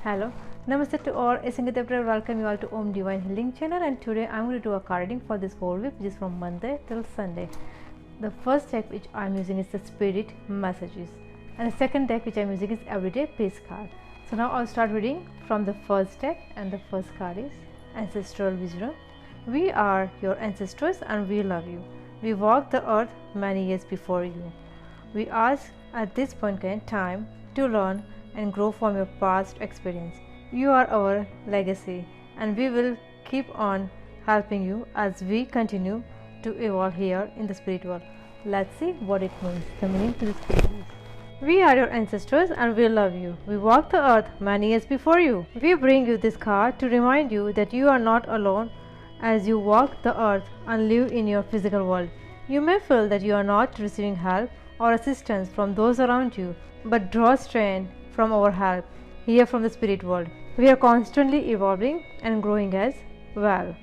Hello, Namaste to all. Sangeeta welcome you all to Om Divine Healing channel, and today I'm going to do a card reading for this whole week, which is from Monday till Sunday. The first deck which I'm using is the Spirit Messages, and the second deck which I'm using is Everyday Peace card. So now I'll start reading from the first deck, and the first card is Ancestral Wisdom. We are your ancestors and we love you. We walked the earth many years before you. We ask at this point in time to learn and grow from your past experience. You are our legacy, and we will keep on helping you as we continue to evolve here in the spirit world. Let's see what it means. The meaning to this card is: we are your ancestors and we love you. We walked the earth many years before you. We bring you this card to remind you that you are not alone as you walk the earth and live in your physical world. You may feel that you are not receiving help or assistance from those around you, but draw strength from our help here from the spirit world. We are constantly evolving and growing as well,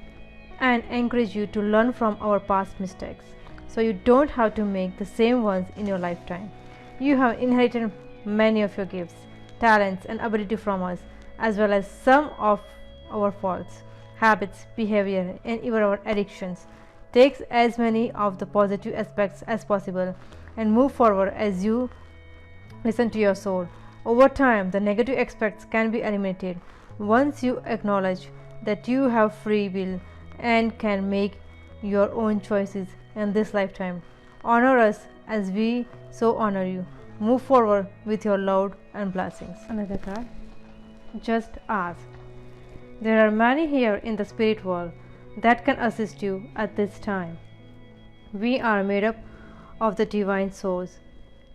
and encourage you to learn from our past mistakes so you don't have to make the same ones in your lifetime. You have inherited many of your gifts, talents, and ability from us, as well as some of our faults, habits, behavior, and even our addictions. Take as many of the positive aspects as possible and move forward as you listen to your soul. Over time, the negative aspects can be eliminated once you acknowledge that you have free will and can make your own choices in this lifetime. Honor us as we so honor you. Move forward with your love and blessings. Another card. Just ask. There are many here in the spirit world that can assist you at this time. We are made up of the divine souls,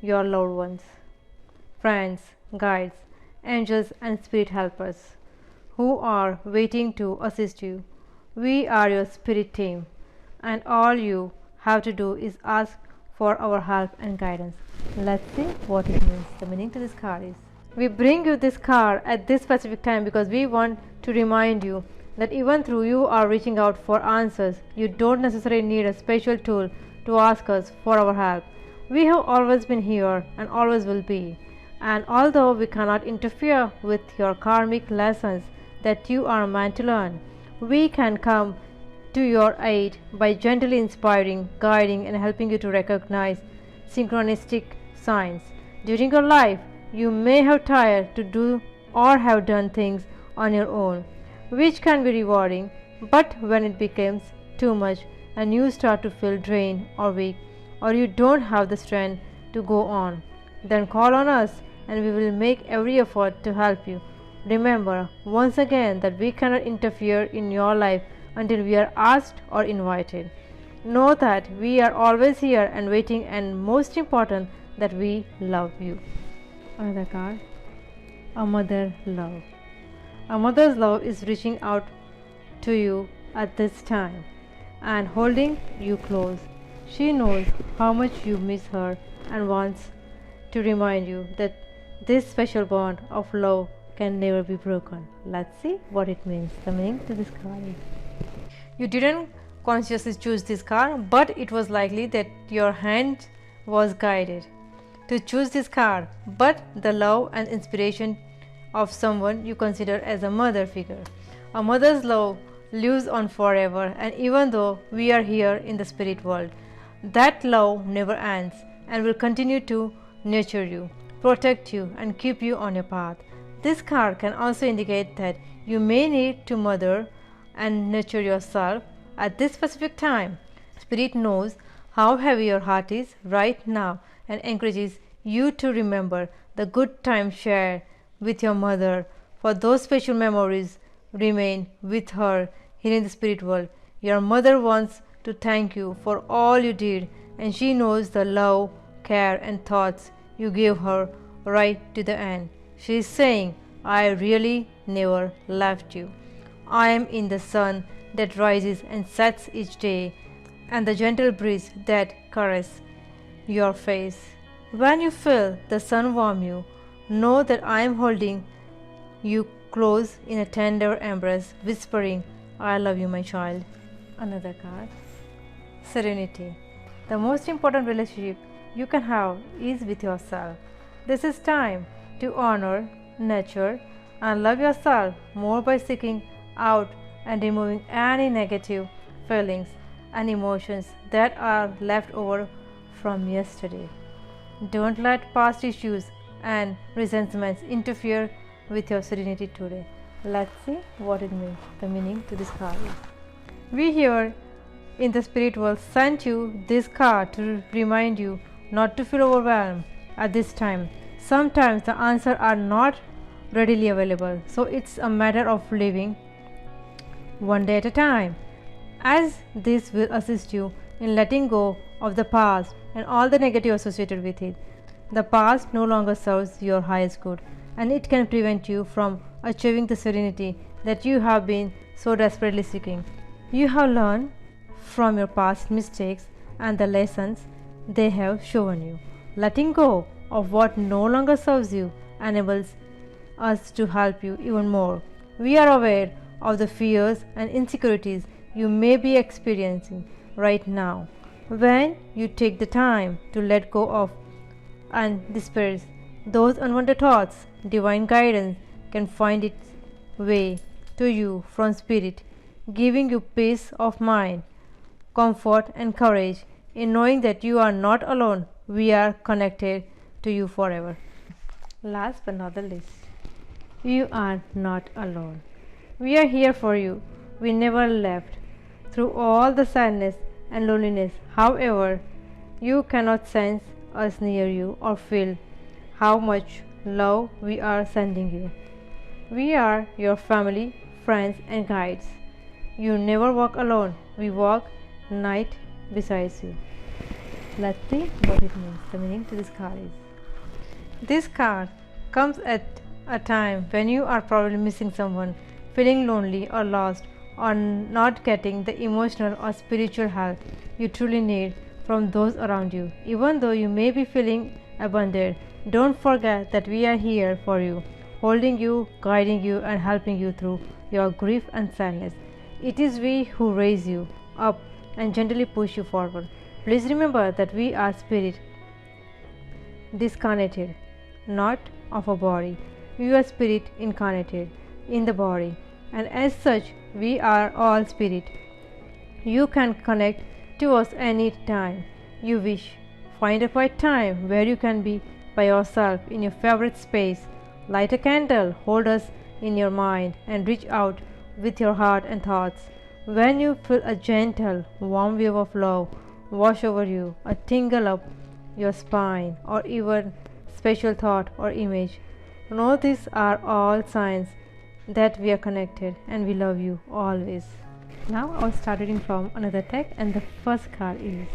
your loved ones, friends, guides, angels, and spirit helpers who are waiting to assist you. We are your spirit team, and all you have to do is ask for our help and guidance. Let's see what it means. The meaning to this card is: we bring you this card at this specific time because we want to remind you that even though you are reaching out for answers, you don't necessarily need a special tool to ask us for our help. We have always been here and always will be. And although we cannot interfere with your karmic lessons that you are meant to learn, we can come to your aid by gently inspiring, guiding, and helping you to recognize synchronistic signs. During your life, you may have tried to do or have done things on your own, which can be rewarding, but when it becomes too much and you start to feel drained or weak, or you don't have the strength to go on, then call on us and we will make every effort to help you. Remember once again that we cannot interfere in your life until we are asked or invited. Know that we are always here and waiting, and most important, that we love you. Another card. A mother love. A mother's love is reaching out to you at this time and holding you close. She knows how much you miss her and wants to remind you that this special bond of love can never be broken. Let's see what it means. The meaning to this card is: you didn't consciously choose this card, but it was likely that your hand was guided to choose this card, but the love and inspiration of someone you consider as a mother figure. A mother's love lives on forever, and even though we are here in the spirit world, that love never ends and will continue to nurture you, protect you, and keep you on your path. This card can also indicate that you may need to mother and nurture yourself at this specific time. Spirit knows how heavy your heart is right now and encourages you to remember the good times shared with your mother, for those special memories remain with her here in the spirit world. Your mother wants to thank you for all you did, and she knows the love, care, and thoughts you gave her right to the end. She is saying, I really never left you. I am in the sun that rises and sets each day, and the gentle breeze that caresses your face. When you feel the sun warm you, know that I am holding you close in a tender embrace, whispering, I love you, my child. Another card. Serenity. The most important relationship you can have is with yourself. This is time to honor, nurture, and love yourself more by seeking out and removing any negative feelings and emotions that are left over from yesterday. Don't let past issues and resentments interfere with your serenity today. Let's see what it means, the meaning to this card. We here in the spirit world sent you this card to remind you not to feel overwhelmed at this time. Sometimes the answers are not readily available, so it's a matter of living one day at a time, as this will assist you in letting go of the past and all the negative associated with it. The past no longer serves your highest good, and it can prevent you from achieving the serenity that you have been so desperately seeking. You have learned from your past mistakes and the lessons they have shown you. Letting go of what no longer serves you enables us to help you even more. We are aware of the fears and insecurities you may be experiencing right now. When you take the time to let go of and disperse those unwanted thoughts, divine guidance can find its way to you from spirit, giving you peace of mind, comfort, and courage in knowing that you are not alone. We are connected to you forever. Last but not the least, you are not alone. We are here for you. We never left. Through all the sadness and loneliness, however, you cannot sense us near you or feel how much love we are sending you. We are your family, friends, and guides. You never walk alone. We walk night beside you. Let's see what it means. The meaning to this card is: this card comes at a time when you are probably missing someone, feeling lonely or lost, or not getting the emotional or spiritual help you truly need from those around you. Even though you may be feeling abandoned, don't forget that we are here for you, holding you, guiding you, and helping you through your grief and sadness. It is we who raise you up and gently push you forward. Please remember that we are spirit discarnated, not of a body. We are spirit incarnated in the body, and as such, we are all spirit. You can connect to us any time you wish. Find a quiet time where you can be by yourself in your favorite space. Light a candle, hold us in your mind, and reach out with your heart and thoughts. When you feel a gentle, warm wave of love wash over you, a tingle up your spine, or even special thought or image, know these are all signs that we are connected and we love you always. Now I'll start reading from another deck, and the first card is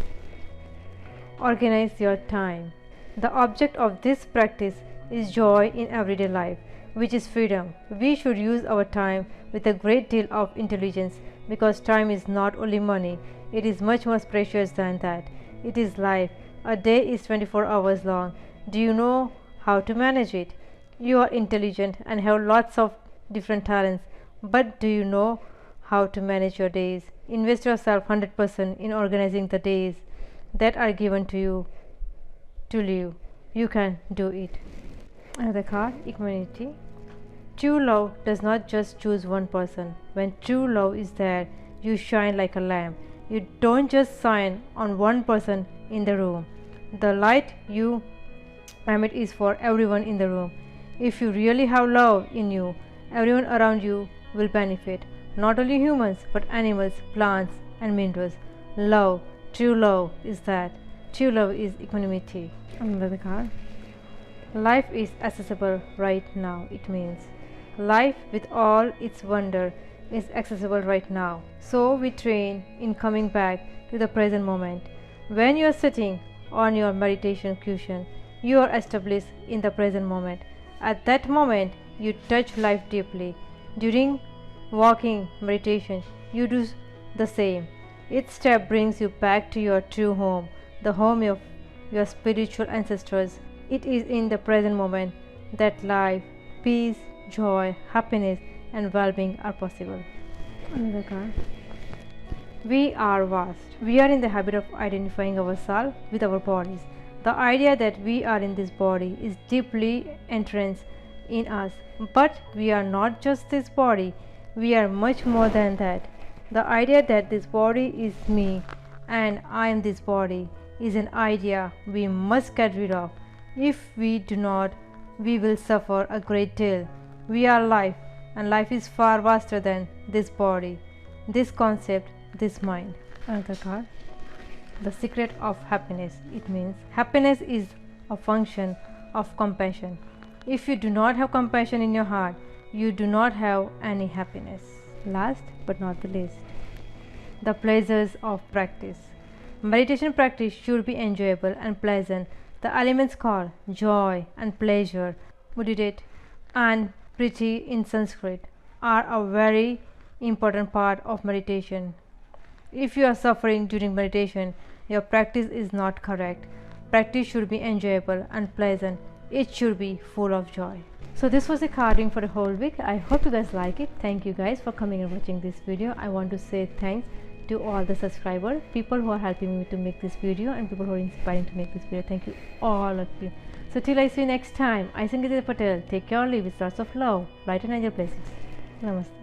Organize Your Time. The object of this practice is joy in everyday life, which is freedom. We should use our time with a great deal of intelligence, because time is not only money, it is much more precious than that. It is life. A day is 24 hours long. Do you know how to manage it? You are intelligent and have lots of different talents, but do you know how to manage your days? Invest yourself 100% in organizing the days that are given to you to live. You can do it. Another card, Equanimity. True love does not just choose one person. When true love is there, you shine like a lamp. You don't just shine on one person in the room. The light you emit is for everyone in the room. If you really have love in you, everyone around you will benefit. Not only humans, but animals, plants, and minerals. Love, true love is that. True love is equanimity. Another card. Life is accessible right now. It means life with all its wonder is accessible right now. So we train in coming back to the present moment. When you are sitting on your meditation cushion, you are established in the present moment. At that moment, you touch life deeply. During walking meditation, you do the same. Each step brings you back to your true home, the home of your spiritual ancestors. It is in the present moment that life, peace, joy, happiness, and well-being are possible. Another card. We are vast. We are in the habit of identifying ourselves with our bodies. The idea that we are in this body is deeply entrenched in us. But we are not just this body, we are much more than that. The idea that this body is me and I am this body is an idea we must get rid of. If we do not, we will suffer a great deal. We are life, and life is far vaster than this body, this concept, this mind. Another card. The secret of happiness. It means happiness is a function of compassion. If you do not have compassion in your heart, you do not have any happiness. Last but not the least, the pleasures of practice. Meditation practice should be enjoyable and pleasant. The elements called joy and pleasure, mudit and priti in Sanskrit, are a very important part of meditation. If you are suffering during meditation, your practice is not correct. Practice should be enjoyable and pleasant. It should be full of joy. So this was the carding for the whole week. I hope you guys like it. Thank you guys for coming and watching this video. I want to say thanks to all the subscribers, people who are helping me to make this video, and people who are inspiring to make this video. Thank you, all of you. So till I see you next time, I Sangeeta Patel. Take care, live with lots of love, bright and angel blessings. Namaste.